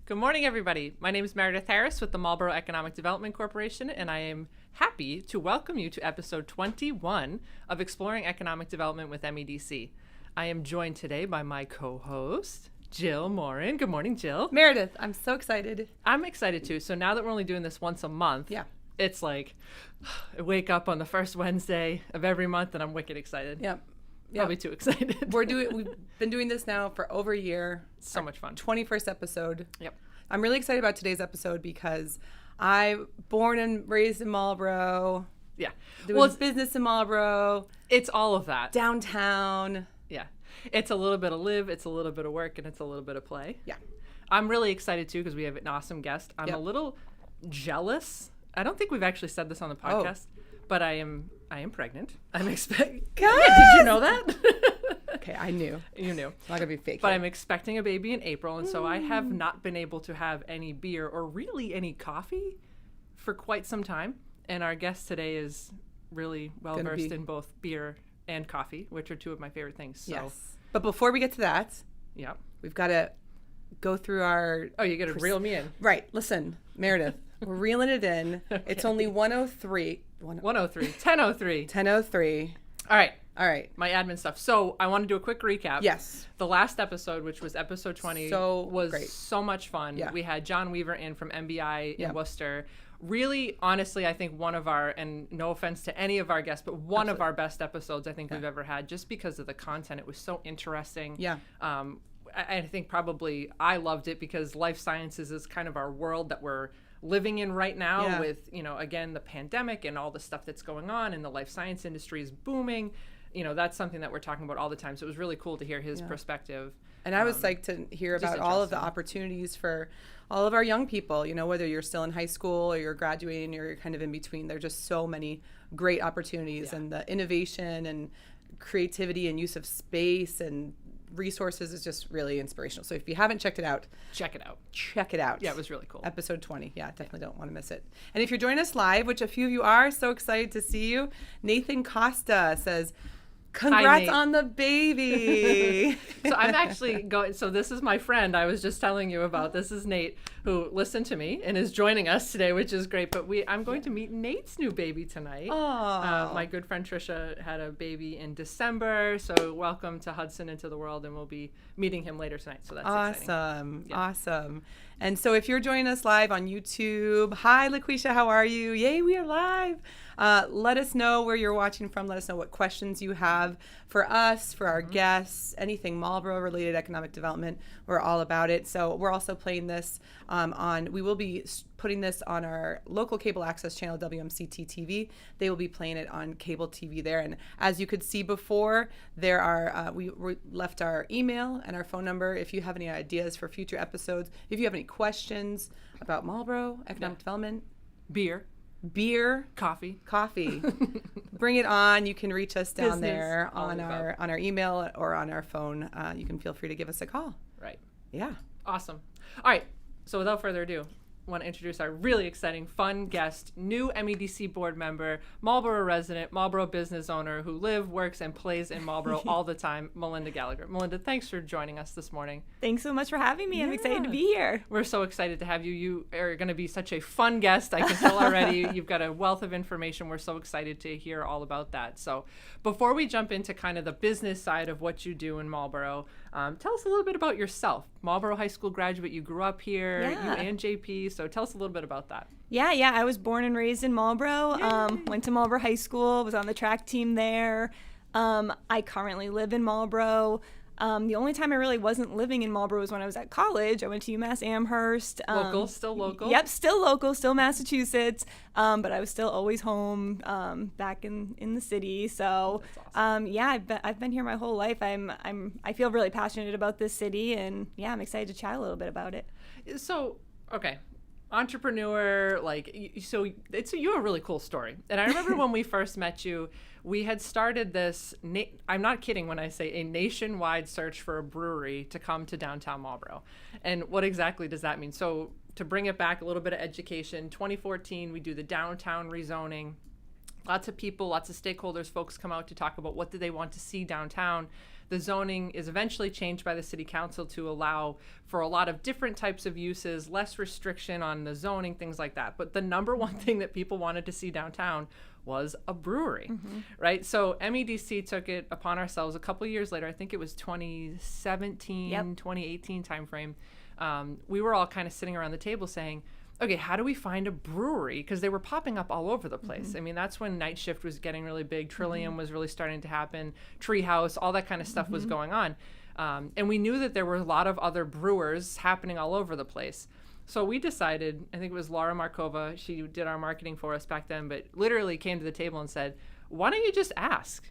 Good morning, everybody. My name is Meredith Harris with the Marlborough Economic Development Corporation, and I am happy to welcome you to episode 21 of Exploring Economic Development with MEDC. I am joined today by my co-host, Jill Morin. Good morning, Jill. Meredith, I'm so excited. I'm excited too. So now that we're only doing this once a month, it's like I wake up on the first Wednesday of every month and I'm wicked excited. Yep. Probably too excited. We've been doing this now for over a year. So much fun. 21st episode. Yep. I'm really excited about today's episode because I'm born and raised in Marlborough. Yeah. Doing business in Marlborough. It's all of that. Downtown. Yeah. It's a little bit of live, it's a little bit of work, and it's a little bit of play. Yeah. I'm really excited too because we have an awesome guest. I'm a little jealous. I don't think we've actually said this on the podcast, but I am pregnant. I'm expecting. Yeah, did you know that? Okay, I knew. You knew. It's not gonna be fake. But I'm expecting a baby in April, and so I have not been able to have any beer or really any coffee for quite some time. And our guest today is really well versed in both beer and coffee, which are two of my favorite things. So. Yes. But before we get to that, we've got to go through our. Oh, you got to reel me in. Right. Listen, Meredith, we're reeling it in. Okay. It's only 1:03. 10:03. 10:03. All right. My admin stuff. So I want to do a quick recap. Yes. The last episode, which was episode 20, was great. So much fun. Yeah. We had John Weaver in from MBI in Worcester. Really, honestly, I think one of our, and no offense to any of our guests, but one of our best episodes I think we've ever had, just because of the content. It was so interesting. Yeah. I think probably I loved it because life sciences is kind of our world that we're living in right now with, again, the pandemic and all the stuff that's going on, and the life science industry is booming. That's something that we're talking about all the time. So it was really cool to hear his perspective. And I was psyched to hear about all of the opportunities for all of our young people, whether you're still in high school or you're graduating or you're kind of in between. There are just so many great opportunities, and the innovation and creativity and use of space and resources is just really inspirational. So if you haven't checked it out, check it out. Check it out. Yeah, it was really cool. Episode 20. Yeah, definitely don't want to miss it. And if you're joining us live, which a few of you are, so excited to see you. Nathan Costa says, congrats on the baby. So I'm actually going, so this is my friend I was just telling you about. This is Nate, who listened to me and is joining us today, which is great. But I'm going to meet Nate's new baby tonight. My good friend Trisha had a baby in December. So welcome to Hudson into the world, and we'll be meeting him later tonight. So that's exciting. Awesome. And so if you're joining us live on YouTube, hi LaQuisha, how are you? Yay, we are live. Let us know where you're watching from. Let us know what questions you have for us, for our guests, anything Marlborough related, economic development. We're all about it. So we're also playing this we will be putting this on our local cable access channel, WMCT TV. They will be playing it on cable TV there. And as you could see before, there are, we left our email and our phone number. If you have any ideas for future episodes, if you have any questions about Marlborough, economic development, beer, coffee, bring it on. You can reach us down there on our email or on our phone. You can feel free to give us a call. Right. Yeah. Awesome. All right. So without further ado, I want to introduce our really exciting, fun guest, new MEDC board member, Marlborough resident, Marlborough business owner who works, and plays in Marlborough all the time, Melynda Gallagher. Melynda, thanks for joining us this morning. Thanks so much for having me. I'm excited to be here. We're so excited to have you. You are going to be such a fun guest. I can tell already. You've got a wealth of information. We're so excited to hear all about that. So before we jump into kind of the business side of what you do in Marlborough, tell us a little bit about yourself. Marlborough High School graduate. You grew up here, you and JP. So tell us a little bit about that. Yeah. I was born and raised in Marlborough. Went to Marlborough High School, was on the track team there. I currently live in Marlborough. The only time I really wasn't living in Marlborough was when I was at college. I went to UMass Amherst. Still local? Yep, still local, still Massachusetts. But I was still always home, back in the city. So, that's awesome. I've been here my whole life. I feel really passionate about this city, and I'm excited to chat a little bit about it. So, okay. Entrepreneur, so you have a really cool story. And I remember when we first met you, we had started this, I'm not kidding when I say a nationwide search for a brewery to come to downtown Marlborough. And what exactly does that mean? So to bring it back, a little bit of education, 2014, we do the downtown rezoning. Lots of people, lots of stakeholders, folks come out to talk about what do they want to see downtown. The zoning is eventually changed by the city council to allow for a lot of different types of uses, less restriction on the zoning, things like that. But the number one thing that people wanted to see downtown was a brewery, right? So MEDC took it upon ourselves a couple years later. I think it was 2017, 2018 timeframe. We were all kind of sitting around the table saying, okay, how do we find a brewery? Because they were popping up all over the place. I mean, that's when Night Shift was getting really big. Trillium was really starting to happen. Treehouse, all that kind of stuff was going on. And we knew that there were a lot of other brewers happening all over the place. So we decided, I think it was Laura Markova, she did our marketing for us back then, but literally came to the table and said, why don't you just ask?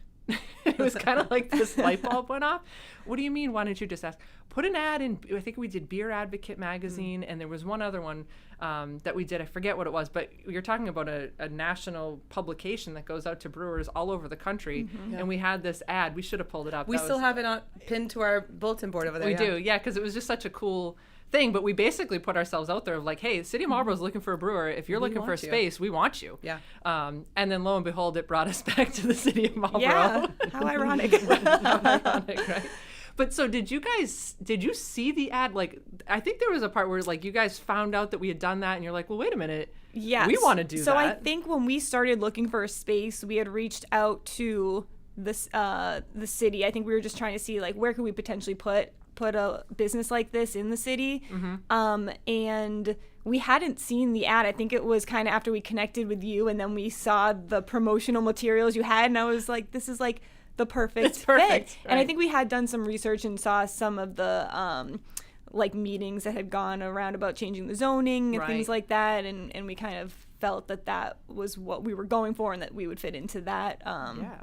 It was kind of like this light bulb went off. What do you mean, why don't you just ask? Put an ad in, I think we did Beer Advocate magazine, and there was one other one that we did, I forget what it was, but you're talking about a national publication that goes out to brewers all over the country, and we had this ad. We should have pulled it up. We still have it pinned to our bulletin board over there. We do, yeah, because it was just such a cool thing, but we basically put ourselves out there of like, hey, the city of Marlborough is looking for a brewer. If you're looking for a space, we want you. Yeah. And then lo and behold, it brought us back to the city of Marlborough. Yeah, how ironic. How ironic, right? But so did you see the ad? Like, I think there was a part where like you guys found out that we had done that and you're like, well, wait a minute. Yes. We want to do that. So I think when we started looking for a space, we had reached out to this the city. I think we were just trying to see like where could we potentially put a business like this in the city. And we hadn't seen the ad. I think it was kind of after we connected with you and then we saw the promotional materials you had and I was like, this is like the perfect fit. Right. And I think we had done some research and saw some of the like meetings that had gone around about changing the zoning and things like that, and we kind of felt that was what we were going for and that we would fit into that.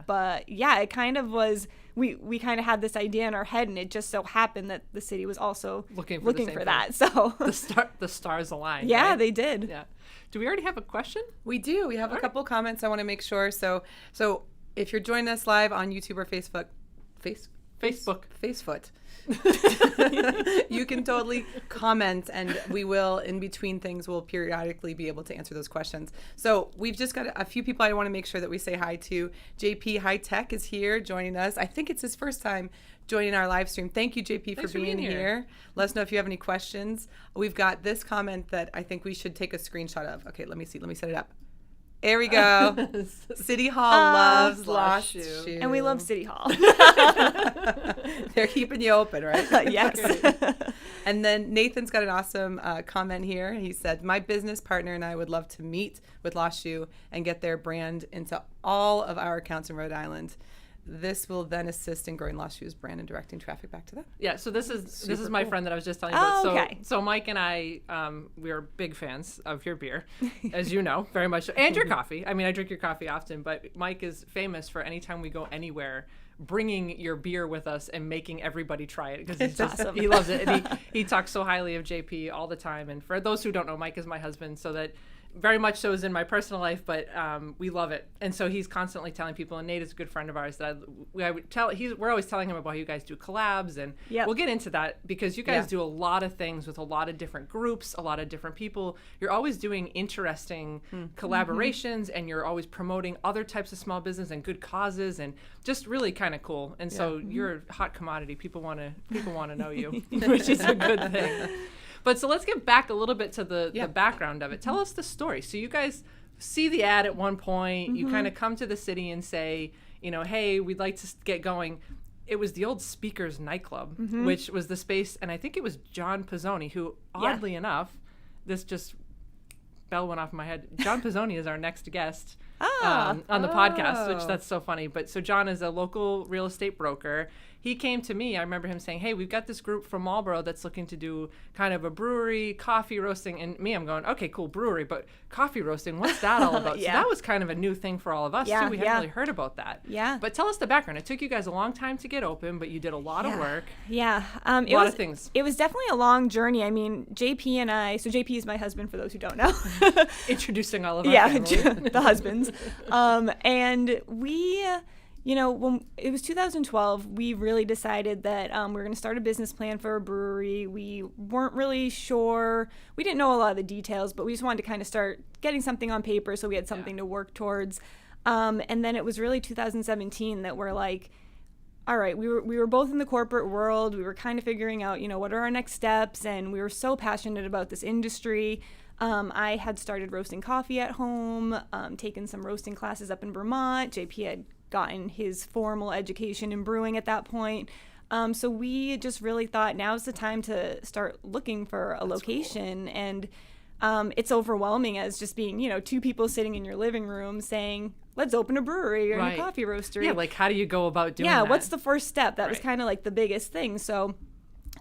But yeah, it kind of was, we kind of had this idea in our head and it just so happened that the city was also looking for that. So the stars aligned. Yeah, right? they did. Yeah. Do we already have a question? We do. We have a couple comments I want to make sure. So if you're joining us live on YouTube or Facebook, you can totally comment and we will, in between things, we'll periodically be able to answer those questions. So we've just got a few people I want to make sure that we say hi to. JP High Tech is here joining us. I think it's his first time joining our live stream. Thank you, JP, for being here. Let us know if you have any questions. We've got this comment that I think we should take a screenshot of. Okay, let me see. Let me set it up. There we go. City Hall loves Lost Shoe. And we love City Hall. They're keeping you open, right? Yes. And then Nathan's got an awesome comment here. He said, my business partner and I would love to meet with Lost Shoe and get their brand into all of our accounts in Rhode Island. This will then assist in growing Lost Shoe's brand and directing traffic back to them. Yeah, so this is my friend that I was just telling you about. Okay. So Mike and I, we are big fans of your beer, as you know, very much so, and your coffee. I mean, I drink your coffee often, but Mike is famous for anytime we go anywhere, bringing your beer with us and making everybody try it because awesome. He loves it. And he talks so highly of JP all the time. And for those who don't know, Mike is my husband, so that very much so is in my personal life, but we love it. And so he's constantly telling people, and Nate is a good friend of ours, that we're always telling him about how you guys do collabs, and we'll get into that because you guys do a lot of things with a lot of different groups, a lot of different people. You're always doing interesting collaborations, and you're always promoting other types of small business and good causes, and just really kind of cool. And so you're a hot commodity. People want to know you, which is a good thing. But so let's get back a little bit to the background of it. Tell us the story. So you guys see the ad at one point. You kind of come to the city and say, hey, we'd like to get going. It was the old Speakers nightclub, which was the space, and I think it was John Pizzoni, who, oddly enough, this just bell went off in my head. John Pizzoni is our next guest on the podcast, which that's so funny. But so John is a local real estate broker. He came to me. I remember him saying, hey, we've got this group from Marlborough that's looking to do kind of a brewery, coffee roasting. And me, I'm going, okay, cool, brewery, but coffee roasting, what's that all about? So that was kind of a new thing for all of us, too. We hadn't really heard about that. Yeah. But tell us the background. It took you guys a long time to get open, but you did a lot of work. Yeah. A lot of things. It was definitely a long journey. I mean, JP and I, so JP is my husband for those who don't know. Introducing all of our family. The husbands. And we... when it was 2012, we really decided that we were going to start a business plan for a brewery. We weren't really sure. We didn't know a lot of the details, but we just wanted to kind of start getting something on paper so we had something to work towards. And then it was really 2017 that we're like, all right, we were both in the corporate world. We were kind of figuring out, what are our next steps? And we were so passionate about this industry. I had started roasting coffee at home, taken some roasting classes up in Vermont. JP had gotten his formal education in brewing at that point. So we just really thought now's the time to start looking for a location. Cool. And it's overwhelming as just being, two people sitting in your living room saying, let's open a brewery or a coffee roastery. Yeah, like how do you go about doing that? Yeah, what's the first step? That was kind of like the biggest thing. So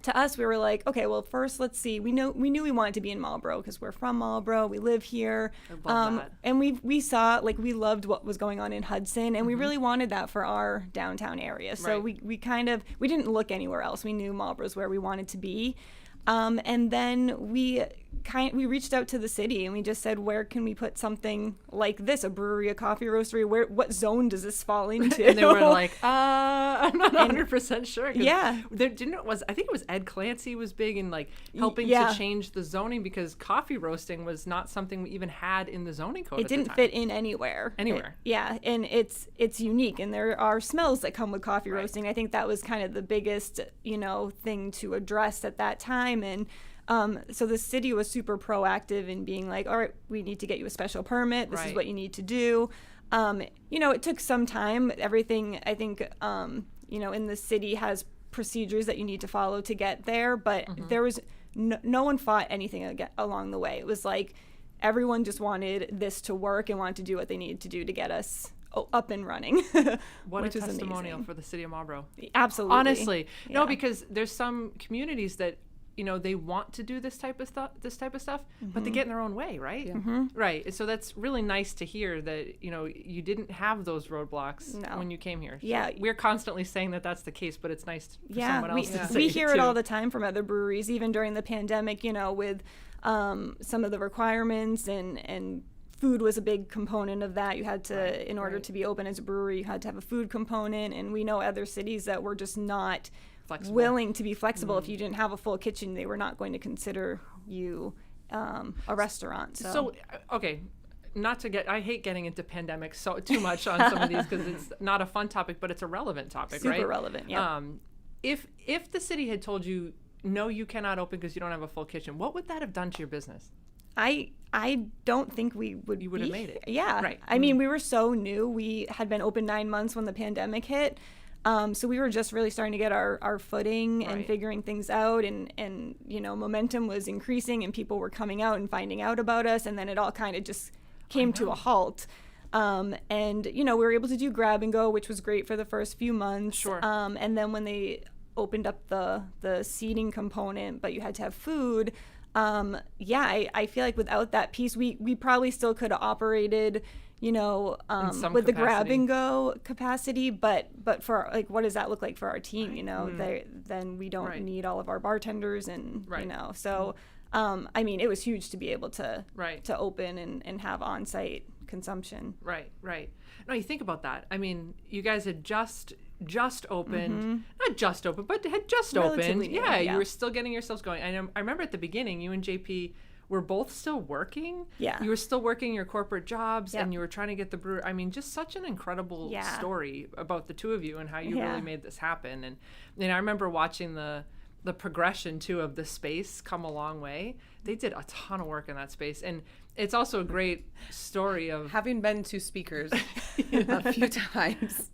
to us, we were like, okay, well, first, let's see. We knew we wanted to be in Marlborough because we're from Marlborough. We live here. I love that. And we saw, we loved what was going on in Hudson, and we really wanted that for our downtown area. So we didn't look anywhere else. We knew Marlborough's where we wanted to be. And then we reached out to the city and we just said, where can we put something like this, a brewery, a coffee roastery? What zone does this fall into? And they were like, I'm not 100% sure. Yeah. I think it was Ed Clancy was big in helping to change the zoning because coffee roasting was not something we even had in the zoning code. It didn't fit in anywhere. And it's unique, and there are smells that come with coffee roasting. I think that was kind of the biggest, thing to address at that time. And so the city was super proactive in being like, all right, we need to get you a special permit. This is what you need to do. It took some time. Everything, I think, in the city has procedures that you need to follow to get there. But there was no one fought anything along the way. It was like everyone just wanted this to work and wanted to do what they needed to do to get us up and running. What a testimonial for the city of Marlborough. Absolutely. Honestly. No, because there's some communities that they want to do this type of stuff, but they get in their own way, right? Yeah. Right. So that's really nice to hear that, you didn't have those roadblocks when you came here. So we're constantly saying that that's the case, but it's nice for someone else to say we hear it it all the time from other breweries, even during the pandemic, with some of the requirements and food was a big component of that. You had to, in order to be open as a brewery, you had to have a food component. And we know other cities that were just not willing to be flexible. If you didn't have a full kitchen, they were not going to consider you a restaurant. So okay, I hate getting into pandemics too much on some of these because it's not a fun topic, but it's a relevant topic, super right? Super relevant, yeah. If the city had told you, no, you cannot open because you don't have a full kitchen, what would that have done to your business? I don't think we would. You would have made it. Yeah. Right. I mean, we were so new. We had been open 9 months when the pandemic hit. So we were just really starting to get our footing and figuring things out, and momentum was increasing and people were coming out and finding out about us, and then it all kind of just came to a halt. And we were able to do grab and go, which was great for the first few months. Sure. And then when they opened up the seating component, but you had to have food. I feel like without that piece, we probably still could have operated, with capacity. The grab and go capacity, but for what does that look like for our team? Then we don't need all of our bartenders and so it was huge to be able to open and have on-site consumption. Right. No, you think about that. I mean, you guys had just opened, not just opened, but had just opened. Yeah, you were still getting yourselves going. I remember at the beginning, you and JP were both still working. Yeah. You were still working your corporate jobs and you were trying to get the brewery. I mean, just such an incredible story about the two of you and how you really made this happen. And I remember watching the progression too of the space come a long way. They did a ton of work in that space. And it's also a great story of having been to speakers a few times.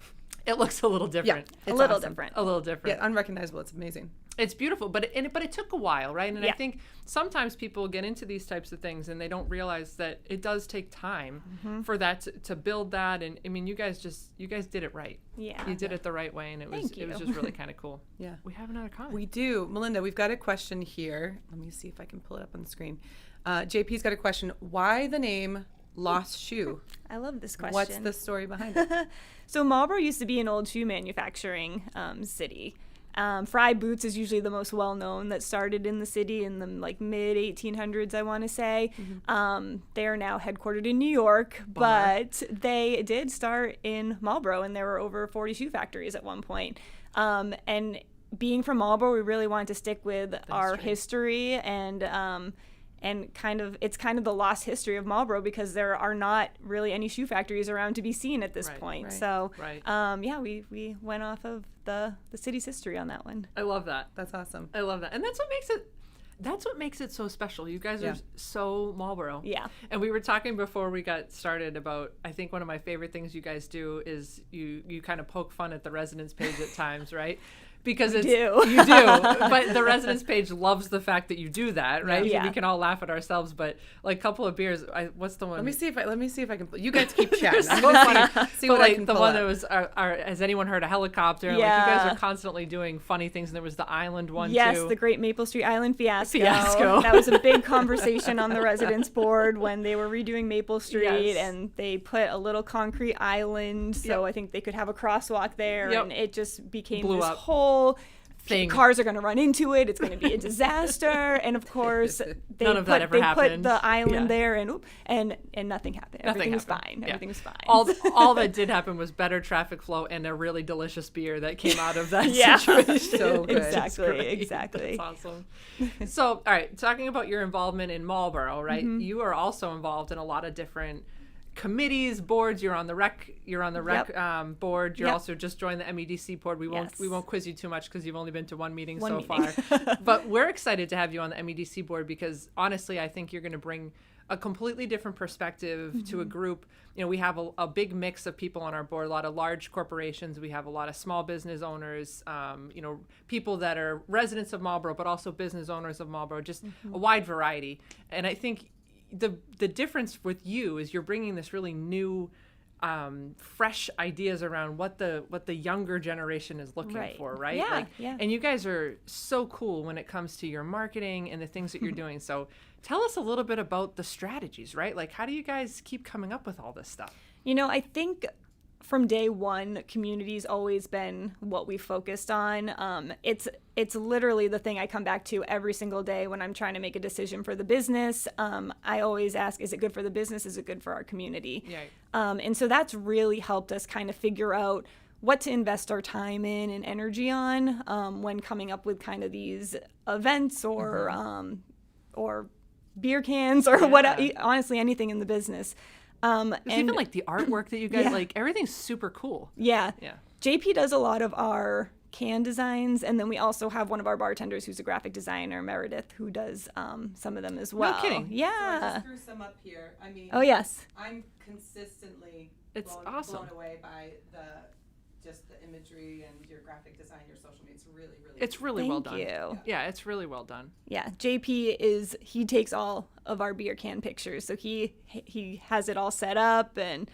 It looks a little different. Yeah, a little different. A little different. Yeah, unrecognizable. It's amazing. It's beautiful, but it took a while, right? And I think sometimes people get into these types of things and they don't realize that it does take time for that to build that. And I mean, you guys did it right. Yeah, you did it the right way, and it was just really kind of cool. Yeah, we have another comment. We do, Melynda. We've got a question here. Let me see if I can pull it up on the screen. JP's got a question. Why the name Lost Shoe? I love this question. What's the story behind it? So Marlborough used to be an old shoe manufacturing city. Fry Boots is usually the most well-known that started in the city in the mid-1800s, I want to say. They are now headquartered in New York, but they did start in Marlborough, and there were over 40 shoe factories at one point. And being from Marlborough, we really wanted to stick with our history and it's kind of the lost history of Marlborough because there are not really any shoe factories around to be seen at this point. So, yeah, we went off of the city's history on that one. I love that. That's awesome. I love that. And that's what makes it so special. You guys are so Marlborough. Yeah. And we were talking before we got started about, I think one of my favorite things you guys do is you kind of poke fun at the residence page at times, right? Because you do, but the residence page loves the fact that you do that, right? Yeah. We can all laugh at ourselves, but like a couple of beers. What's the one? Let me see if I can. You guys keep chatting. So funny. See but what I like can the pull one up. that was, has anyone heard a helicopter? Like you guys are constantly doing funny things, and there was the island one too. Yes, the Great Maple Street Island fiasco. That was a big conversation on the residence board when they were redoing Maple Street, and they put a little concrete island, so I think they could have a crosswalk there, and it just became this whole thing. Cars are going to run into it. It's going to be a disaster. And of course, they put the island there, and nothing happened. Everything was fine. Everything was fine. All that did happen was better traffic flow and a really delicious beer that came out of that situation. So good. Exactly. That's awesome. So, all right, talking about your involvement in Marlborough, right? You are also involved in a lot of different committees, boards. You're on the rec board. You're also just joined the MEDC board. We won't quiz you too much because you've only been to one meeting so far. But we're excited to have you on the MEDC board because honestly, I think you're going to bring a completely different perspective to a group. You know, we have a big mix of people on our board, a lot of large corporations. We have a lot of small business owners, people that are residents of Marlborough, but also business owners of Marlborough, just a wide variety. And I think the difference with you is you're bringing this really new, fresh ideas around what the younger generation is looking for, right? And you guys are so cool when it comes to your marketing and the things that you're doing. So tell us a little bit about the strategies, right? Like, how do you guys keep coming up with all this stuff? I think from day one, community's always been what we focused on. It's literally the thing I come back to every single day when I'm trying to make a decision for the business. I always ask, is it good for the business? Is it good for our community? And so that's really helped us kind of figure out what to invest our time in and energy on when coming up with kind of these events or beer cans or honestly, anything in the business. And even like the artwork that you guys like, everything's super cool. Yeah. JP does a lot of our can designs, and then we also have one of our bartenders who's a graphic designer, Meredith, who does some of them as well. No kidding. Yeah. So I just threw some up here. I mean, I'm consistently blown away by just the imagery and your graphic design, your social media. It's really well done. Thank you. Yeah, it's really well done. Yeah, JP he takes all of our beer can pictures, so he has it all set up, and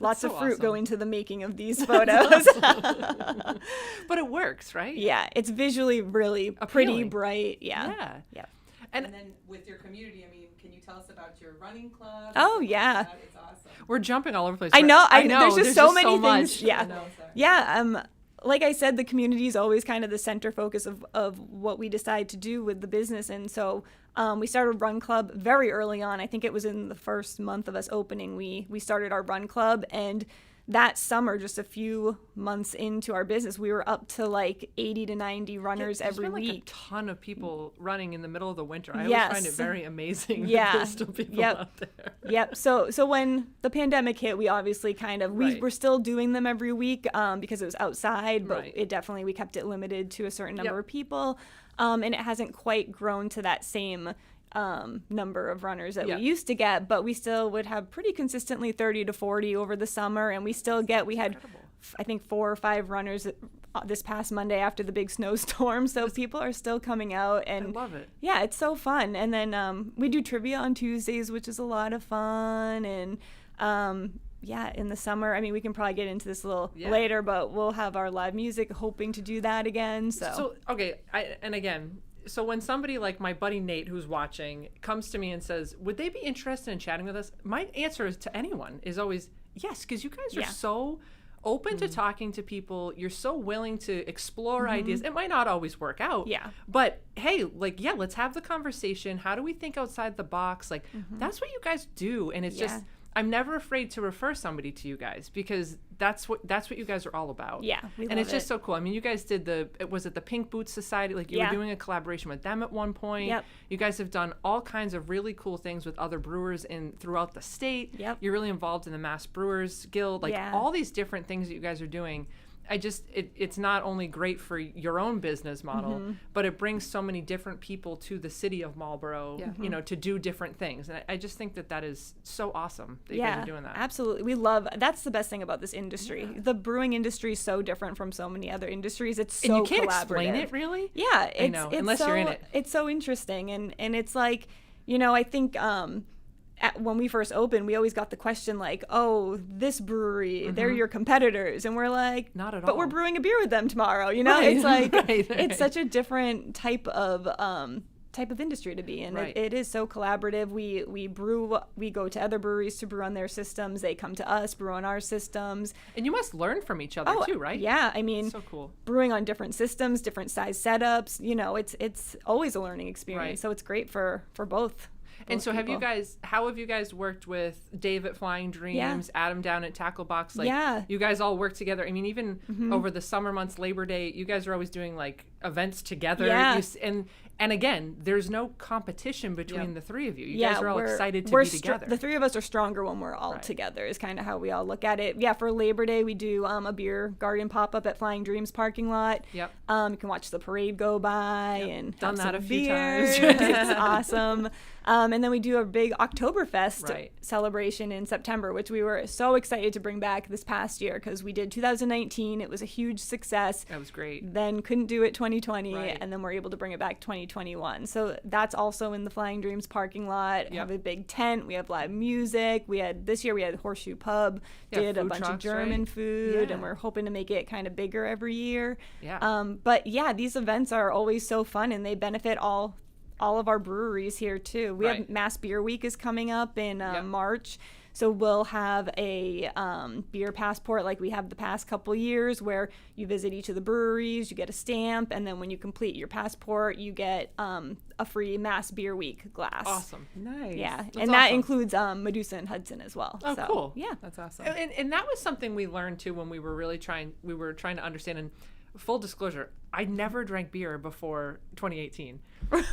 lots of fruit go into the making of these photos. But it works, right? Yeah, it's visually really pretty, bright. Yeah. And then with your community, I mean, can you tell us about your running club? Oh, yeah. It's awesome. We're jumping all over the place. I know. There's just so many things. Much. Yeah. Like I said, the community is always kind of the center focus of what we decide to do with the business. And so we started Run Club very early on. I think it was in the first month of us opening. We started our Run Club, and that summer, just a few months into our business, we were up to like 80 to 90 runners every week. There's been like a ton of people running in the middle of the winter. I always find it very amazing that there's still people out there. Yep. So when the pandemic hit, we obviously kind of, we were still doing them every week because it was outside, but we kept it limited to a certain number of people. And it hasn't quite grown to that same number of runners that we used to get, but we still would have pretty consistently 30 to 40 over the summer, and we had I think 4 or 5 runners this past Monday after the big snowstorm, so people are still coming out, and I love it. Yeah, it's so fun. And then we do trivia on Tuesdays, which is a lot of fun, and in the summer, I mean, we can probably get into this a little later, but we'll have our live music, hoping to do that again. So So when somebody like my buddy Nate, who's watching, comes to me and says, would they be interested in chatting with us? My answer to anyone is always yes, because you guys are so open to talking to people. You're so willing to explore ideas. It might not always work out. But hey, let's have the conversation. How do we think outside the box? Like, that's what you guys do. And it's just, I'm never afraid to refer somebody to you guys because that's what you guys are all about. Yeah, we love and it's it. just so cool. I mean, you guys did the Pink Boots Society? Like you were doing a collaboration with them at one point. Yep. You guys have done all kinds of really cool things with other brewers throughout the state. Yep. You're really involved in the Mass Brewers Guild. Like all these different things that you guys are doing. It's not only great for your own business model, but it brings so many different people to the city of Marlborough, to do different things. And I just think that is so awesome that you guys are doing that. Absolutely. That's the best thing about this industry. Yeah. The brewing industry is so different from so many other industries. It's so collaborative. And you can't explain it, really? Yeah. I know, unless you're in it. It's so interesting. And it's like, I think when we first opened, we always got the question like, oh, this brewery, they're your competitors. And we're like, not at all. But we're brewing a beer with them tomorrow, Right. It's like, right. It's such a different type of industry to be in. Right. It is so collaborative. We brew, we go to other breweries to brew on their systems. They come to us, brew on our systems. And you must learn from each other too, right? Yeah. I mean, so cool. Brewing on different systems, different size setups, it's always a learning experience. Right. So it's great for both. And so people. how have you guys worked with Dave at Flying Dreams, Adam down at Tacklebox? Like, you guys all work together. I mean, even over the summer months, Labor Day, you guys are always doing like events together. Yeah. And again, there's no competition between the three of you. You guys are all excited to be together. The three of us are stronger when we're all together is kind of how we all look at it. Yeah, for Labor Day, we do a beer garden pop-up at Flying Dreams parking lot. Yep. You can watch the parade go by and done have that some a few beers. times. It's awesome. And then we do a big Oktoberfest Right. celebration in September, which we were so excited to bring back this past year because we did 2019. It was a huge success. That was great. Then couldn't do it 2020, Right. and then we're able to bring it back 2021. So that's also in the Flying Dreams parking lot. Yep. We have a big tent. We have live music. This year we had Horseshoe Pub. Did a food bunch trucks, of German right? food, and we're hoping to make it kind of bigger every year. Yeah. But yeah, these events are always so fun, and they benefit all of our breweries here too. We have Mass Beer Week is coming up in March. So we'll have a beer passport like we have the past couple years where you visit each of the breweries, you get a stamp, and then when you complete your passport, you get a free Mass Beer Week glass. Awesome. Nice. Yeah, That's and that awesome. includes Medusa and Hudson as well. Oh, so, cool. Yeah. That's awesome. And that was something we learned too when we were trying to understand. And full disclosure, I never drank beer before 2018.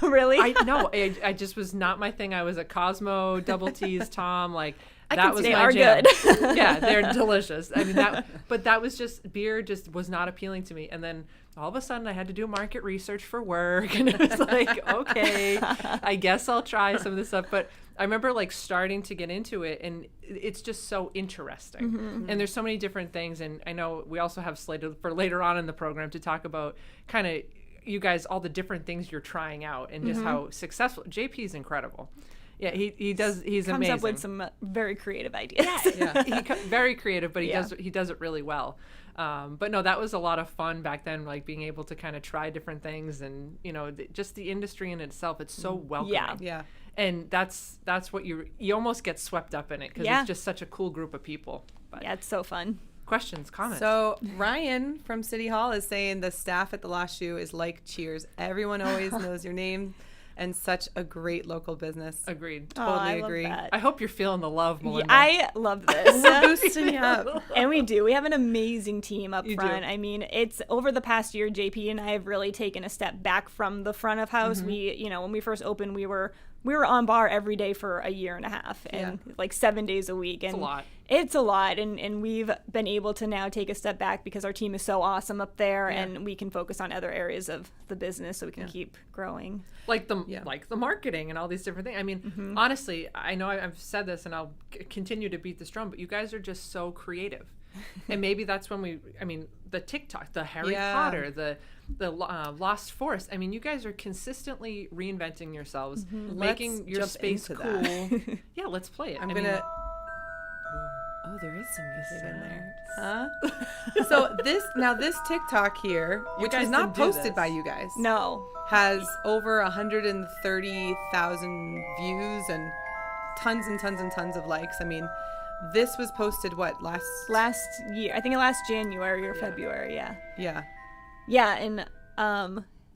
Really? I just was not my thing. I was a Cosmo, Double T's, Tom, like that was they my are jam. good. Yeah, they're delicious. I mean that was just beer just was not appealing to me. And then all of a sudden I had to do market research for work and it was like, okay, I guess I'll try some of this stuff. But I remember like starting to get into it and it's just so interesting. And there's so many different things. And I know we also have slated for later on in the program to talk about kind of you guys, all the different things you're trying out and just how successful. JP is incredible. Yeah, he's amazing. Comes up with some very creative ideas. Yeah, very creative, but he does it really well. But no, that was a lot of fun back then, like being able to kind of try different things and, just the industry in itself, it's so welcoming. Yeah. And that's what you almost get swept up in it because it's just such a cool group of people. But Yeah, it's so fun. questions, comments? So Ryan from City Hall is saying the staff at the Lost Shoe is like Cheers. Everyone always knows your name. And such a great local business. Agreed. Totally agree. Love that. I hope you're feeling the love, Melynda. I love this. We're boosting you up. And we do. We have an amazing team up You front. do. I mean, it's over the past year, JP and I have really taken a step back from the front of house. We, when we first opened, we were on bar every day for a year and a half and like 7 days a week. And a lot. It's a lot. And we've been able to now take a step back because our team is so awesome up there and we can focus on other areas of the business so we can keep growing. Like the marketing and all these different things. I mean, honestly, I know I've said this and I'll continue to beat this drum, but you guys are just so creative. And maybe that's when the TikTok, the Harry Potter, the Lost Forest. I mean, you guys are consistently reinventing yourselves, making your jump space into cool. that. Yeah, let's play it. Oh, there is some music in there. Huh? So this TikTok here, which guys was not didn't do posted this. by you guys, No. has over 130,000 views and tons and tons and tons of likes. I mean, this was posted last Last year. I think last January or February. Yeah. Yeah. Yeah, and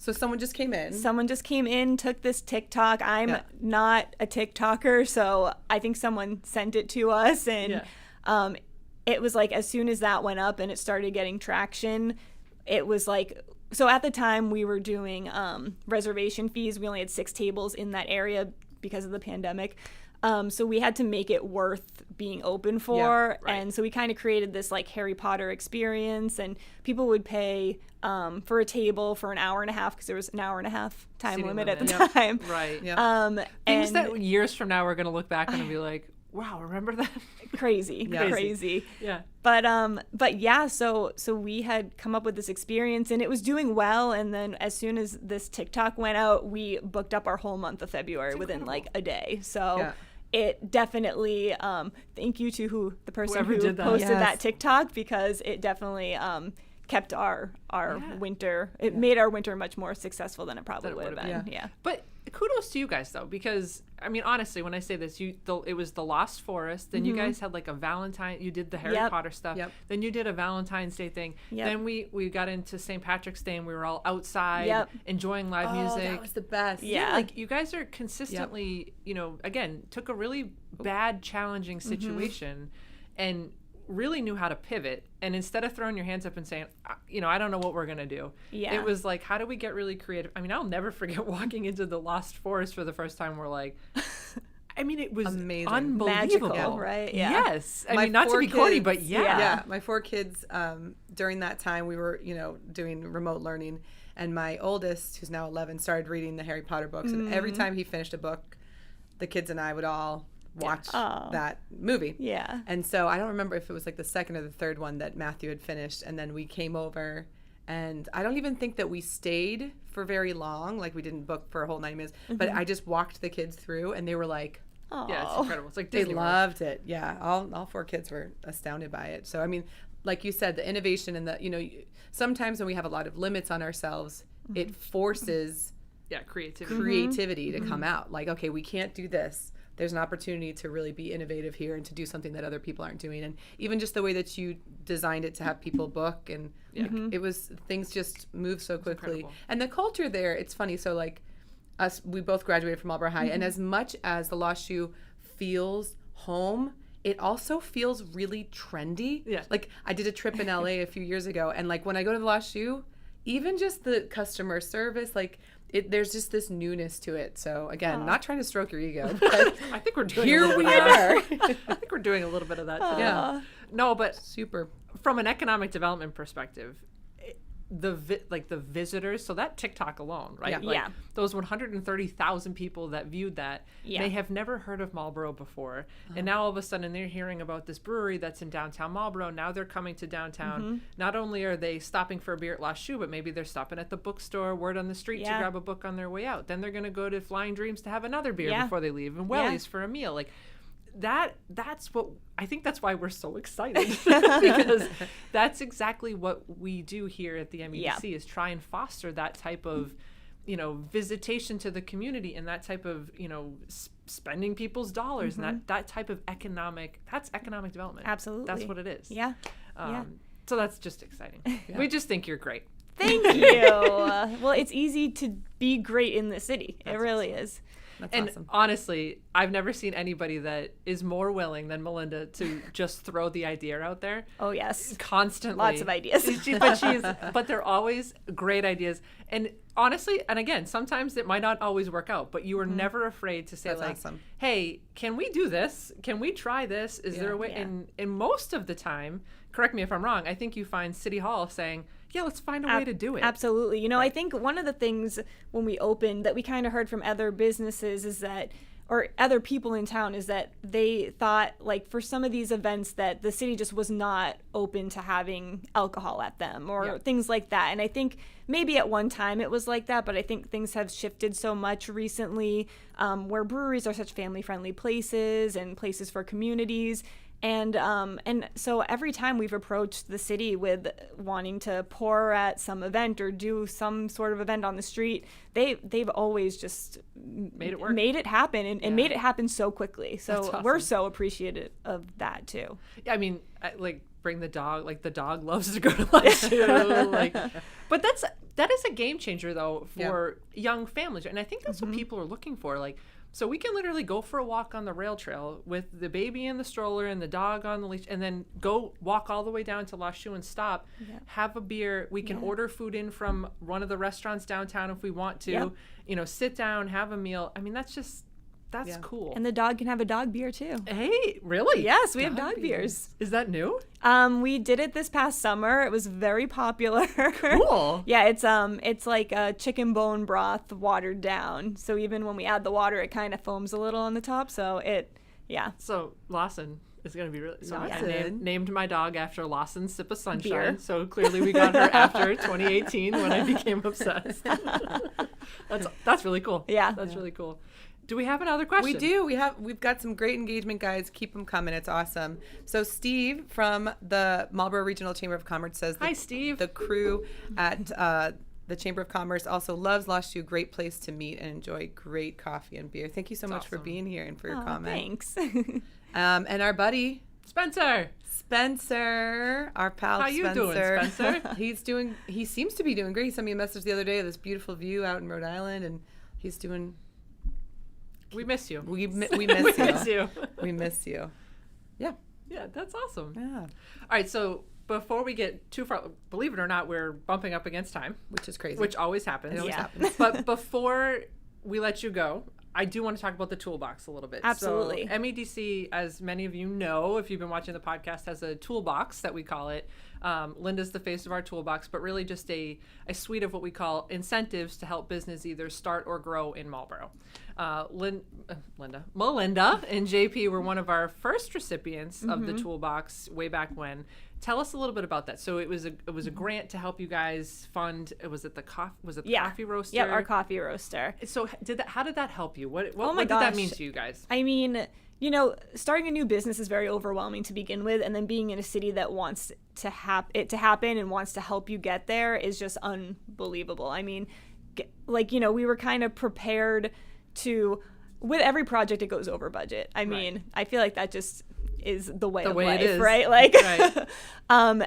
So someone just came in. Someone just came in, took this TikTok. I'm not a TikToker, so I think someone sent it to us, and it was like as soon as that went up and it started getting traction, it was like, so at the time we were doing reservation fees. We only had 6 tables in that area because of the pandemic. So we had to make it worth being open for. And so we kind of created this like Harry Potter experience, and people would pay for a table for an hour and a half because there was an hour and a half time limit at the time. Right. Yep. Things that years from now we're going to look back and be like, wow, remember that? Crazy. Yeah. But yeah, so we had come up with this experience and it was doing well. And then as soon as this TikTok went out, we booked up our whole month of February within like a day. So it definitely, thank you to the person who posted that TikTok, because it definitely kept our winter. It made our winter much more successful than it probably would have been. Yeah. But kudos to you guys though, because I mean, honestly, when I say this, it was the Lost Forest. Then you guys had like a Valentine. You did the Harry Potter stuff. Then you did a Valentine's Day thing. Then we got into St. Patrick's Day and we were all outside enjoying live music. That was the best. Yeah, like you guys are consistently, you know, again, took a really bad, challenging situation and really knew how to pivot. And instead of throwing your hands up and saying, you know, I don't know what we're going to do. It was like, how do we get really creative? I mean, I'll never forget walking into the Lost Forest for the first time. We're like, I mean, it was amazing. Unbelievable. Magical, right? Yes. I mean, not to be corny, but yeah. My 4 kids, during that time, we were, you know, doing remote learning. And my oldest, who's now 11, started reading the Harry Potter books. And every time he finished a book, the kids and I would all watch that movie. Yeah. And so I don't remember if it was like the second or the third one that Matthew had finished, and then we came over, and I don't even think that we stayed for very long, like we didn't book for a whole 90 minutes, but I just walked the kids through and they were like, yeah, it's incredible. It's like they Disney loved it. Yeah. All 4 kids were astounded by it. So I mean, like you said, the innovation and the, you know, sometimes when we have a lot of limits on ourselves, it forces creativity to come out. Like, okay, we can't do this. There's an opportunity to really be innovative here and to do something that other people aren't doing. And even just the way that you designed it to have people book, and it was, things just move so quickly. And the culture there, it's funny. So like us, we both graduated from Marlborough High, and as much as the Lost Shoe feels home, it also feels really trendy. Yeah. Like I did a trip in LA a few years ago, and like when I go to the Lost Shoe, even just the customer service, like there's just this newness to it. So again, not trying to stroke your ego, but I think we're doing here we are. I think we're doing a little bit of that today. Yeah. No, but super. From an economic development perspective, the visitors, so that TikTok alone, right? Those 130,000 people that viewed that, they have never heard of Marlborough before. And now all of a sudden they're hearing about this brewery that's in downtown Marlborough. Now they're coming to downtown. Not only are they stopping for a beer at Lost Shoe, but maybe they're stopping at the bookstore, word on the street to grab a book on their way out. Then they're going to go to Flying Dreams to have another beer before they leave, and Welly's for a meal. Like that's what I think, that's why we're so excited, because that's exactly what we do here at the MEDC is try and foster that type of, you know, visitation to the community, and that type of, you know, spending people's dollars, and that type of economic development. Absolutely. That's what it is. Yeah. So that's just exciting. We just think you're great. Thank you. Well, it's easy to be great in the city. It really is. That's awesome. Honestly, I've never seen anybody that is more willing than Melynda to just throw the idea out there. Oh, yes. Constantly. Lots of ideas. But they're always great ideas. And honestly, and again, sometimes it might not always work out, but you are never afraid to say, That's like, awesome. Hey, can we do this? Can we try this? Is there a way? And most of the time, correct me if I'm wrong, I think you find City Hall saying, yeah, let's find a way to do it. Absolutely. You know, I think one of the things when we opened that we kind of heard from other businesses is that, or other people in town, is that they thought, like, for some of these events that the city just was not open to having alcohol at them or things like that. And I think maybe at one time it was like that, but I think things have shifted so much recently, where breweries are such family-friendly places and places for communities. And so every time we've approached the city with wanting to pour at some event or do some sort of event on the street, they've always just made it work, made it happen, and made it happen so quickly. So awesome. We're so appreciative of that too. Yeah, I mean, like, bring the dog. Like, the dog loves to go to Lost Shoe. Like, but that is a game changer though for young families, and I think that's what people are looking for. Like, so we can literally go for a walk on the rail trail with the baby in the stroller and the dog on the leash, and then go walk all the way down to La Chaux and stop, have a beer. We can order food in from one of the restaurants downtown if we want to, you know, sit down, have a meal. I mean, that's cool. And the dog can have a dog beer too. Hey, really? Yes, we have dog beers. Is that new? We did it this past summer. It was very popular. Cool. Yeah, it's like a chicken bone broth watered down. So even when we add the water, it kind of foams a little on the top. So So Lawson is going to be really. So I Lawson. named my dog after Lawson's Sip of Sunshine. Beer. So clearly we got her after 2018 when I became obsessed. That's really cool. Yeah. That's really cool. Do we have another question? We do. We've got some great engagement, guys. Keep them coming. It's awesome. So Steve from the Marlborough Regional Chamber of Commerce says, Hi, Steve. The crew at the Chamber of Commerce also loves La Chaux. Great place to meet and enjoy great coffee and beer. Thank you so much for being here and for your comment. Thanks. And our buddy Spencer, our pal how you doing, Spencer? He seems to be doing great. He sent me a message the other day of this beautiful view out in Rhode Island, and he's doing. We miss you. We miss We you. miss you. We miss you. Yeah. Yeah, that's awesome. Yeah. All right, so before we get too far, believe it or not, we're bumping up against time, Which is crazy. which always happens. It always Yeah. happens. But before we let you go, I do want to talk about the Toolbox a little bit. Absolutely. So MEDC, as many of you know, if you've been watching the podcast, has a toolbox that we call it. Linda's the face of our toolbox, but really just a suite of what we call incentives to help business either start or grow in Marlborough. Melynda and JP were one of our first recipients of the toolbox way back when. Tell us a little bit about that. So it was a grant to help you guys fund. Was it the coffee roaster? Yeah, our coffee roaster. So how did that help you? What Oh my did that gosh. mean to you guys? I mean, you know, starting a new business is very overwhelming to begin with, and then being in a city that wants it to happen and wants to help you get there is just unbelievable. I mean, like, you know, we were kind of prepared to, with every project it goes over budget. I mean, I feel like that just is the way of life, it is. right? Like, Right.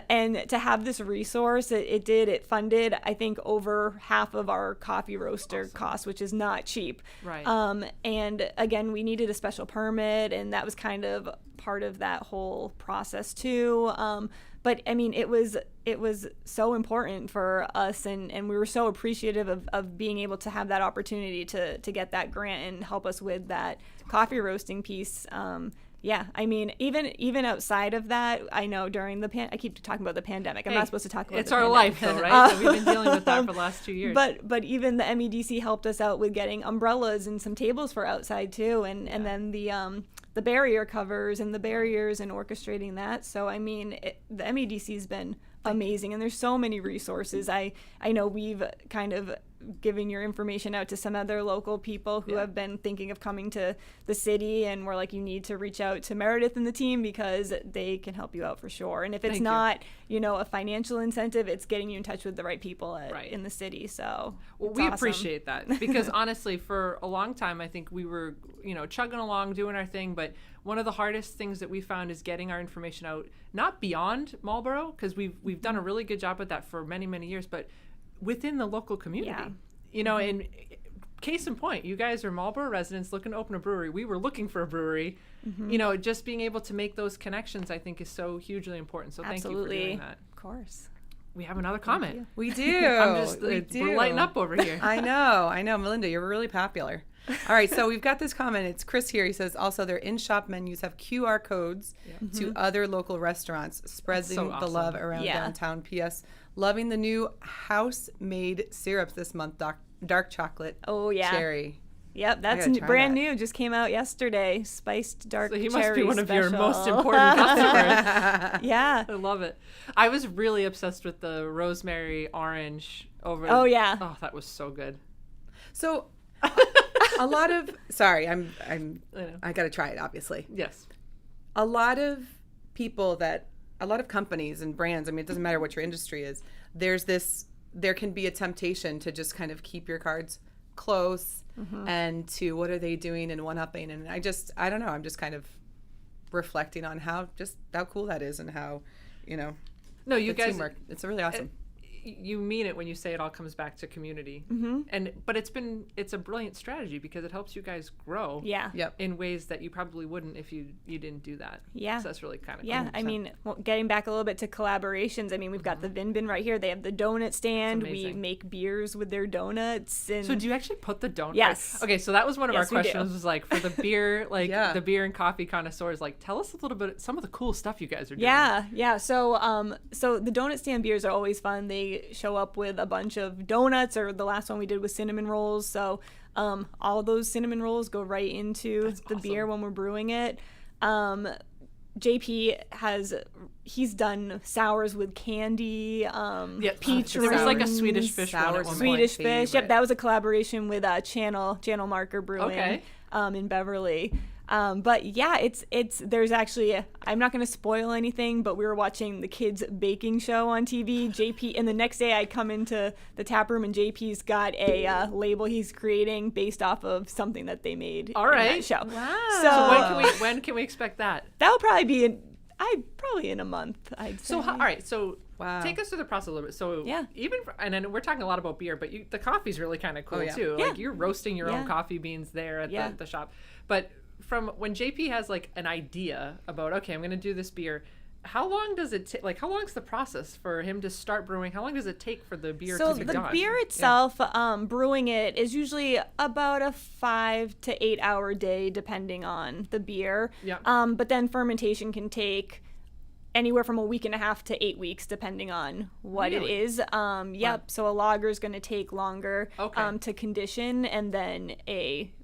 And to have this resource, it funded, I think, over half of our coffee roaster cost, which is not cheap. Right. And again, we needed a special permit, and that was kind of part of that whole process too. But I mean, it was so important for us, and we were so appreciative of being able to have that opportunity to get that grant and help us with that coffee roasting piece. Yeah, I mean, even outside of that, I know during I keep talking about the pandemic. I'm not supposed to talk about it's the our pandemic. life, though, right? So we've been dealing with that for the last 2 years. But even the MEDC helped us out with getting umbrellas and some tables for outside too, and then the barrier covers and the barriers and orchestrating that. So I mean, the MEDC's been amazing, and there's so many resources. I know we've kind of given your information out to some other local people who have been thinking of coming to the city, and we're like, you need to reach out to Meredith and the team because they can help you out for sure. And if it's not, you know, a financial incentive, it's getting you in touch with the right people in the city. So we awesome. appreciate that, because honestly, for a long time, I think we were, you know, chugging along, doing our thing. But one of the hardest things that we found is getting our information out, not beyond Marlborough, because we've done a really good job with that for many, many years, but within the local community. You know, and case in point, you guys are Marlborough residents looking to open a brewery. We were looking for a brewery. You know, just being able to make those connections, I think, is so hugely important. So thank you for doing that. Of course. We have another comment. We do. We're lighting up over here. I know. Melinda, you're really popular. All right, so we've got this comment. It's Chris here. He says, also, their in-shop menus have QR codes to other local restaurants, spreading the love around downtown. P.S. Loving the new house-made syrups this month, dark chocolate cherry. Yep, that's brand new. Just came out yesterday. Spiced dark cherry. So he must be one of your special. most important customers. Yeah. I love it. I was really obsessed with the rosemary orange over. Oh, yeah. Oh, that was so good. So a lot of I got to try it, obviously. Yes. A lot of companies and brands, I mean, it doesn't matter what your industry is, there can be a temptation to just kind of keep your cards close and to what are they doing and one-upping. And I don't know, I'm just kind of reflecting on how cool that is and how, you know, no, you guys, teamwork. It's really awesome. you mean it when you say it all comes back to community. But it's a brilliant strategy because it helps you guys grow in ways that you probably wouldn't if you didn't do that. Yeah. So that's really kind of cool. I mean, getting back a little bit to collaborations, I mean, we've got the Vin Bin right here. They have the donut stand. We make beers with their donuts. And so do you actually put the donut? Yes. Okay, so that was one of our questions was like for the beer, like the beer and coffee connoisseurs, like tell us a little bit some of the cool stuff you guys are doing. Yeah. So the donut stand beers are always fun. They show up with a bunch of donuts, or the last one we did was cinnamon rolls. So all those cinnamon rolls go right into the beer when we're brewing it. JP he's done sours with candy, peach. There was like a Swedish fish one. Swedish fish. Yep, that was a collaboration with Channel Marker Brewing in Beverly. But yeah, there's actually, I'm not going to spoil anything, but we were watching the kids baking show on TV. JP, and the next day I come into the tap room and JP's got a label he's creating based off of something that they made in that show. Wow. So when can we expect that? That'll probably be probably in a month, I'd say. So all right, so take us through the process a little bit. So and then we're talking a lot about beer, but the coffee's really kind of cool too. Like you're roasting your own coffee beans there at the shop. But from when JP has like an idea about, okay, I'm going to do this beer, how long does it take? Like, how long is the process for him to start brewing? How long does it take for the beer to be done? So the beer itself, brewing it is usually about a 5 to 8 hour day, depending on the beer. Yeah. But then fermentation can take anywhere from a week and a half to 8 weeks, depending on what it is. So a lager is going to take longer to condition, and then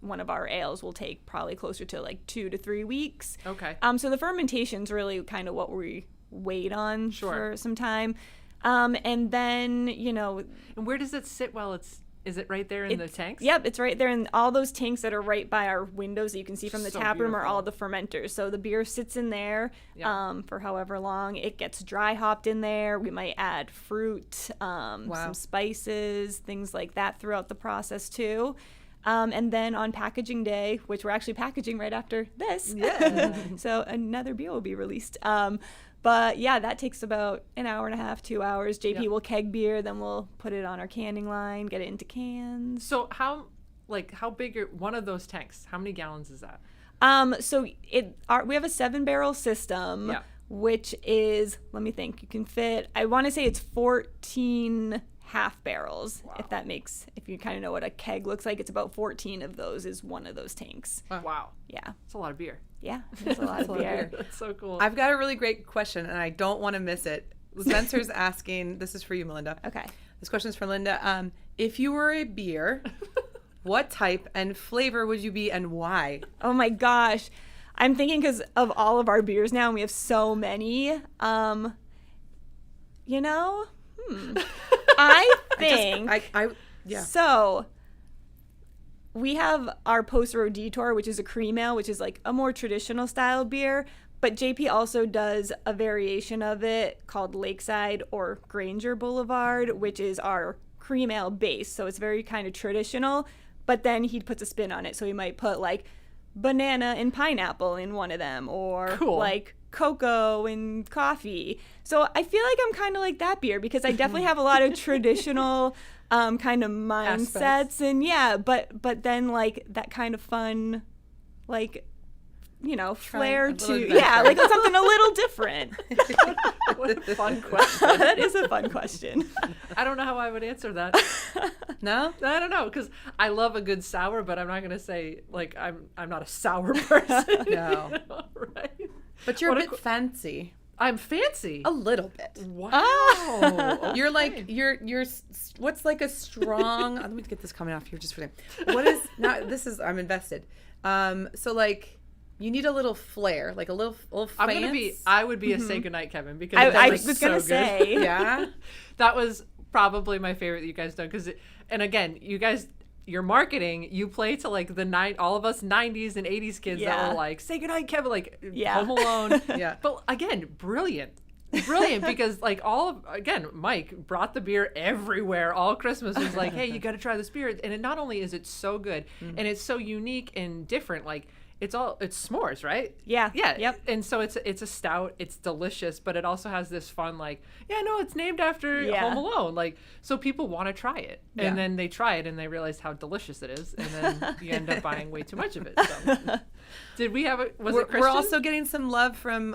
one of our ales will take probably closer to like 2 to 3 weeks. Okay. So the fermentation's really kind of what we wait on for some time. And then, And where does it sit while is it right there in the tanks? Yep, it's right there in all those tanks that are right by our windows that you can see from the tap room are all the fermenters. So the beer sits in there for however long. It gets dry hopped in there. We might add fruit, some spices, things like that throughout the process too. And then on packaging day, which we're actually packaging right after this, so another beer will be released. But yeah, that takes about an hour and a half, 2 hours. JP will keg beer, then we'll put it on our canning line, get it into cans. So how big are one of those tanks? How many gallons is that? We have a 7-barrel system, which is, let me think, you can fit, I want to say it's 14 half barrels. Wow. If you kind of know what a keg looks like, it's about 14 of those is one of those tanks. Wow. Yeah. It's a lot of beer. Yeah, it's a lot of beer. That's so cool. I've got a really great question, and I don't want to miss it. Spencer's asking, this is for you, Melynda. Okay. This question is for Linda. If you were a beer, what type and flavor would you be, and why? Oh my gosh. I'm thinking because of all of our beers now, and we have so many. I think. So we have our Post Road Detour, which is a cream ale, which is like a more traditional style beer. But JP also does a variation of it called Lakeside or Granger Boulevard, which is our cream ale base. So it's very kind of traditional, but then he puts a spin on it. So he might put like banana and pineapple in one of them, or like cocoa and coffee. So I feel like I'm kind of like that beer because I definitely have a lot of traditional kind of mindsets and but then like that kind of fun, like, flair to like something a little different. What a fun question. That is a fun question. I don't know how I would answer that. No? I don't know, because I love a good sour, but I'm not going to say like I'm not a sour person. No. Right? But you're a bit fancy. I'm fancy. A little bit. Wow. Oh. You're like you're what's like a strong let me get this coming off here just for a second. What is I'm invested. So like you need a little flair, like a little fans. I would be a say goodnight, Kevin, because I was gonna say. Yeah. That was probably my favorite that you guys done, and again, you guys, your marketing, you play to like all of us 90s and 80s kids that were like, say goodnight, Kevin, like Home Alone. Yeah. But again, brilliant because like Mike brought the beer everywhere all Christmas. Was like, hey, you got to try this beer. And it not only is it so good and it's so unique and different, like it's s'mores, right? Yeah. Yeah. Yep. And so it's a stout. It's delicious, but it also has this fun, like, yeah, no, it's named after Home Alone. Like, so people want to try it, and then they try it and they realize how delicious it is, and then you end up buying way too much of it. So. Did we have it Christian? We're also getting some love from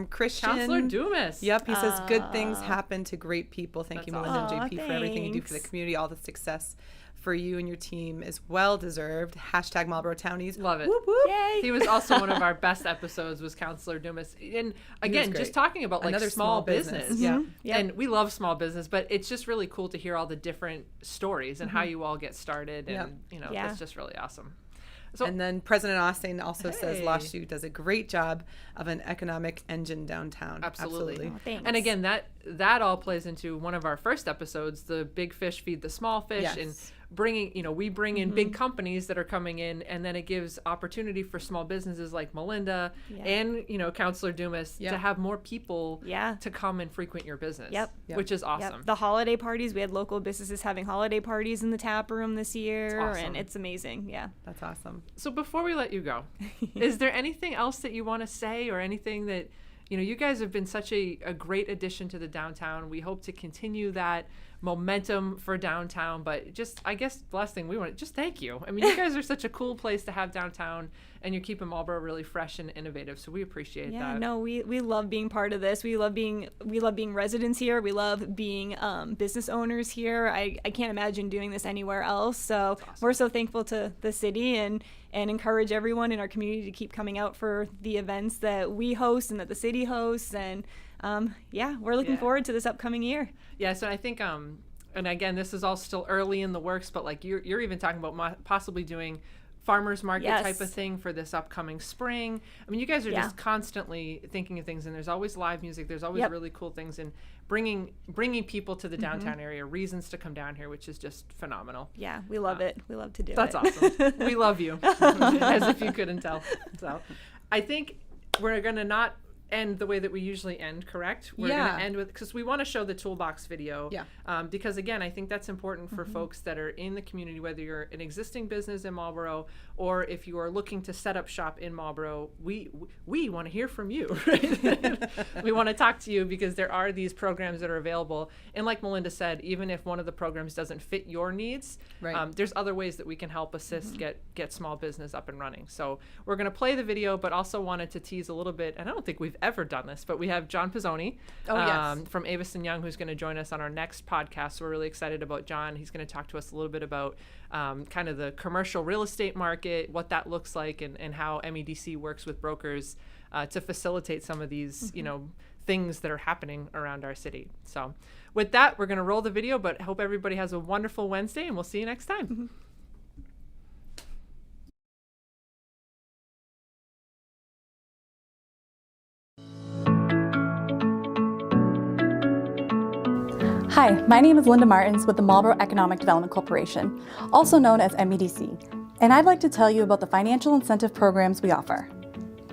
Christian. Counselor Dumas. Yep, he says good things happen to great people. Thank you, Melynda awesome. and JP, for everything you do for the community, all the success for you and your team is well deserved. Hashtag Marlborough Townies. Love it. Whoop, whoop. Yay. He was also one of our best episodes, was Counselor Dumas. And again, just talking about like another small business. Yeah. Yep. And we love small business, but it's just really cool to hear all the different stories and how you all get started. And, it's just really awesome. So, And then President Austin also says Lawsuit does a great job of an economic engine downtown. Absolutely. Oh, thanks. And again, that all plays into one of our first episodes, the big fish feed the small fish, and bringing, we bring in big companies that are coming in, and then it gives opportunity for small businesses like Melynda and, Counselor Dumas to have more people to come and frequent your business, which is awesome. The holiday parties, we had local businesses having holiday parties in the tap room this year, awesome. and it's amazing. Yeah. That's awesome. So before we let you go, is there anything else that you want to say, or anything that, you guys have been such a great addition to the downtown. We hope to continue that momentum for downtown, but just, I guess the last thing we want to just thank you. I mean, you guys are such a cool place to have downtown, and you're keeping Marlborough really fresh and innovative. So we appreciate that. Yeah, no, we love being part of this. We love being residents here. We love being business owners here. I can't imagine doing this anywhere else. So we're so thankful to the city and encourage everyone in our community to keep coming out for the events that we host and that the city hosts. And we're looking forward to this upcoming year. Yeah, so I think, and again, this is all still early in the works, but like you're even talking about possibly doing farmers market type of thing for this upcoming spring. I mean, you guys are just constantly thinking of things, and there's always live music. There's always really cool things, and bringing people to the downtown area, reasons to come down here, which is just phenomenal. Yeah, we love it. We love to do That's it. awesome. We love you, as if you couldn't tell. So I think we're going to not end the way that we usually end, correct? We're going to end with, because we want to show the Toolbox video. Because again, I think that's important for folks that are in the community, whether you're an existing business in Marlborough or if you are looking to set up shop in Marlborough. We want to hear from you, right? We want to talk to you because there are these programs that are available. And like Melynda said, even if one of the programs doesn't fit your needs, there's other ways that we can help assist get small business up and running. So we're going to play the video, but also wanted to tease a little bit, and I don't think we've ever done this, but we have John Pizzoni from Avison Young, who's going to join us on our next podcast. So we're really excited about John. He's going to talk to us a little bit about kind of the commercial real estate market, what that looks like, and how MEDC works with brokers to facilitate some of these, things that are happening around our city. So with that, we're going to roll the video, but hope everybody has a wonderful Wednesday, and we'll see you next time. Hi, my name is Linda Martins with the Marlborough Economic Development Corporation, also known as MEDC, and I'd like to tell you about the financial incentive programs we offer.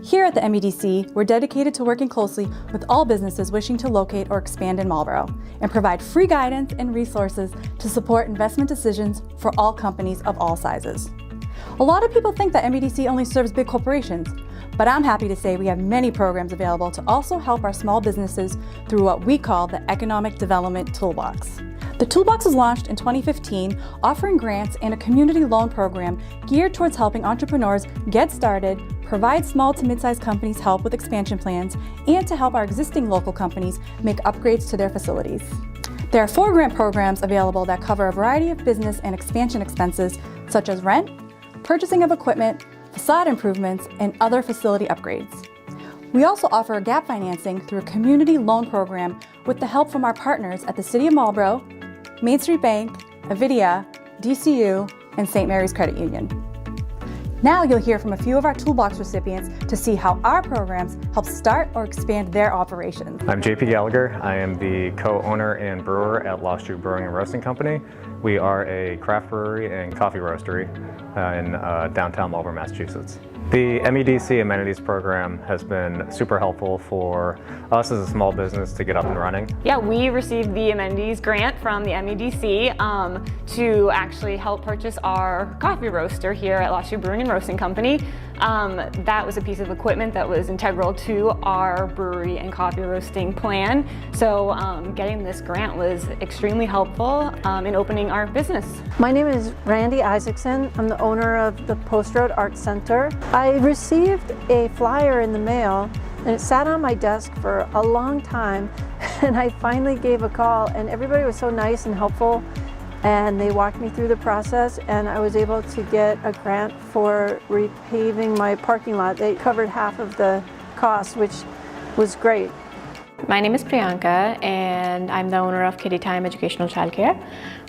Here at the MEDC, we're dedicated to working closely with all businesses wishing to locate or expand in Marlborough and provide free guidance and resources to support investment decisions for all companies of all sizes. A lot of people think that MEDC only serves big corporations, but I'm happy to say we have many programs available to also help our small businesses through what we call the Economic Development Toolbox. The Toolbox was launched in 2015, offering grants and a community loan program geared towards helping entrepreneurs get started, provide small to mid-sized companies help with expansion plans, and to help our existing local companies make upgrades to their facilities. There are 4 grant programs available that cover a variety of business and expansion expenses such as rent, purchasing of equipment, facade improvements, and other facility upgrades. We also offer gap financing through a community loan program with the help from our partners at the City of Marlborough, Main Street Bank, Avidia, DCU, and St. Mary's Credit Union. Now you'll hear from a few of our Toolbox recipients to see how our programs help start or expand their operations. I'm JP Gallagher. I am the co-owner and brewer at Lost Shoe Brewing and Roasting Company. We are a craft brewery and coffee roastery in downtown Marlborough, Massachusetts. The MEDC Amenities Program has been super helpful for us as a small business to get up and running. Yeah, we received the Amenities grant from the MEDC to actually help purchase our coffee roaster here at Lost Shoe Brewing and Roasting Company. That was a piece of equipment that was integral to our brewery and coffee roasting plan. So getting this grant was extremely helpful in opening our business. My name is Randy Isaacson. I'm the owner of the Post Road Art Center. I received a flyer in the mail and it sat on my desk for a long time, and I finally gave a call, and everybody was so nice and helpful, and they walked me through the process, and I was able to get a grant for repaving my parking lot. They covered half of the cost, which was great. My name is Priyanka, and I'm the owner of Kitty Time Educational Childcare.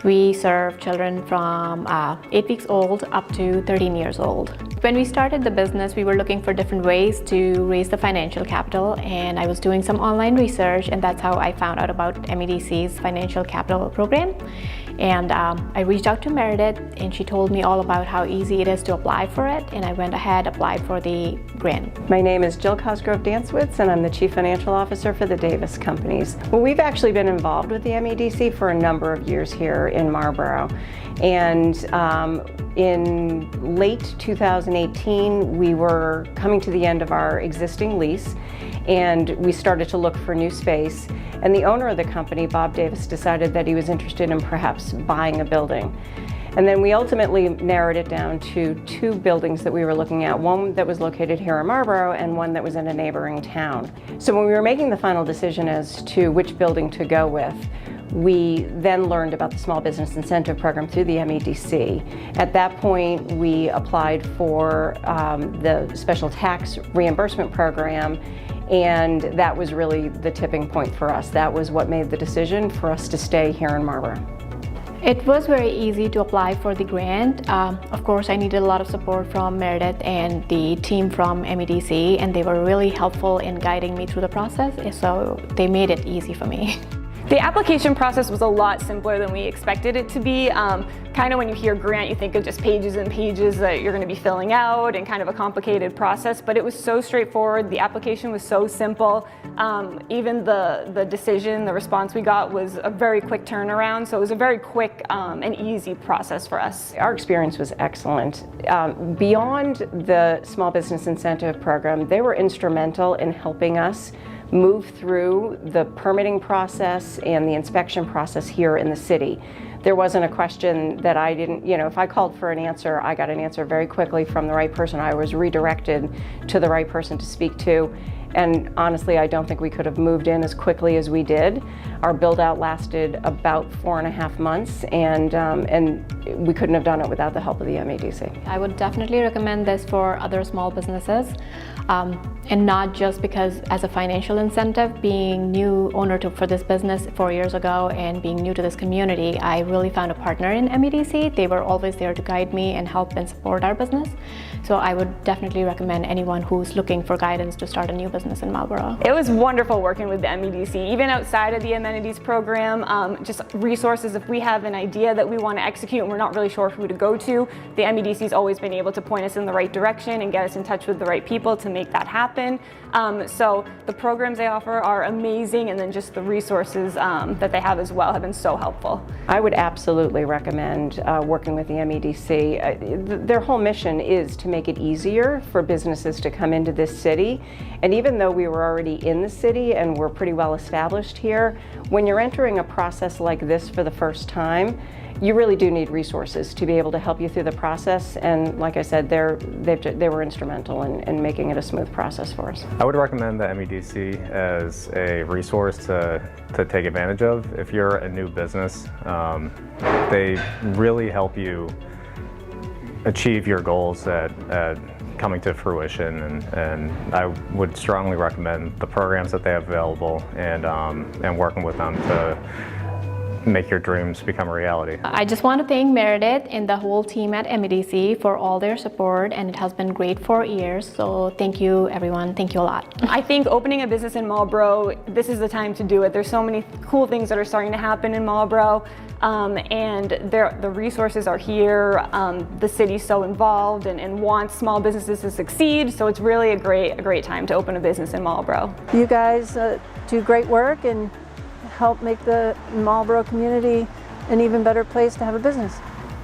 We serve children from 8 weeks old up to 13 years old. When we started the business, we were looking for different ways to raise the financial capital, and I was doing some online research, and that's how I found out about MEDC's financial capital program. And I reached out to Meredith, and she told me all about how easy it is to apply for it, and I went ahead, applied for the grant. My name is Jill Cosgrove-Dancewitz, and I'm the Chief Financial Officer for the Davis Companies. Well, we've actually been involved with the MEDC for a number of years here in Marlborough. And in late 2018, we were coming to the end of our existing lease, and we started to look for new space. And the owner of the company, Bob Davis, decided that he was interested in perhaps buying a building. And then we ultimately narrowed it down to 2 buildings that we were looking at, one that was located here in Marlborough and one that was in a neighboring town. So when we were making the final decision as to which building to go with, we then learned about the Small Business Incentive Program through the MEDC. At that point, we applied for the Special Tax Reimbursement Program, and that was really the tipping point for us. That was what made the decision for us to stay here in Marlborough. It was very easy to apply for the grant. Of course, I needed a lot of support from Meredith and the team from MEDC, and they were really helpful in guiding me through the process, so they made it easy for me. The application process was a lot simpler than we expected it to be. Kind of when you hear grant, you think of just pages and pages that you're going to be filling out and kind of a complicated process, but it was so straightforward. The application was so simple. Even the decision, the response we got was a very quick turnaround, so it was a very quick and easy process for us. Our experience was excellent. Beyond the Small Business Incentive Program, they were instrumental in helping us move through the permitting process and the inspection process here in the city. There wasn't a question that I didn't, if I called for an answer, I got an answer very quickly from the right person. I was redirected to the right person to speak to. And honestly, I don't think we could have moved in as quickly as we did. Our build out lasted about 4.5 months, and we couldn't have done it without the help of the MEDC. I would definitely recommend this for other small businesses, and not just because as a financial incentive, being new owner for this business 4 years ago and being new to this community, I really found a partner in MEDC. They were always there to guide me and help and support our business. So I would definitely recommend anyone who's looking for guidance to start a new business in Marlborough. It was wonderful working with the MEDC, even outside of the amenities program, just resources. If we have an idea that we want to execute and we're not really sure who to go to, the MEDC's always been able to point us in the right direction and get us in touch with the right people to make that happen. So the programs they offer are amazing, and then just the resources that they have as well have been so helpful. I would absolutely recommend working with the MEDC. Their whole mission is to make it easier for businesses to come into this city. And even though we were already in the city and we're pretty well established here, when you're entering a process like this for the first time, you really do need resources to be able to help you through the process. And like I said, they were instrumental in making it a smooth process for us. I would recommend the MEDC as a resource to take advantage of. If you're a new business, they really help you achieve your goals at coming to fruition, and I would strongly recommend the programs that they have available and working with them to make your dreams become a reality. I just want to thank Meredith and the whole team at MEDC for all their support, and it has been great for years, so thank you everyone, thank you a lot. I think opening a business in Marlborough, this is the time to do it. There's so many cool things that are starting to happen in Marlborough, and the resources are here. The city's so involved and wants small businesses to succeed, so it's really a great time to open a business in Marlborough. You guys do great work and help make the Marlborough community an even better place to have a business.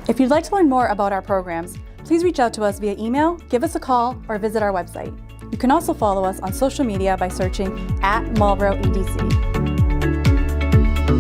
If you'd like to learn more about our programs, please reach out to us via email, give us a call, or visit our website. You can also follow us on social media by searching @Marlborough EDC.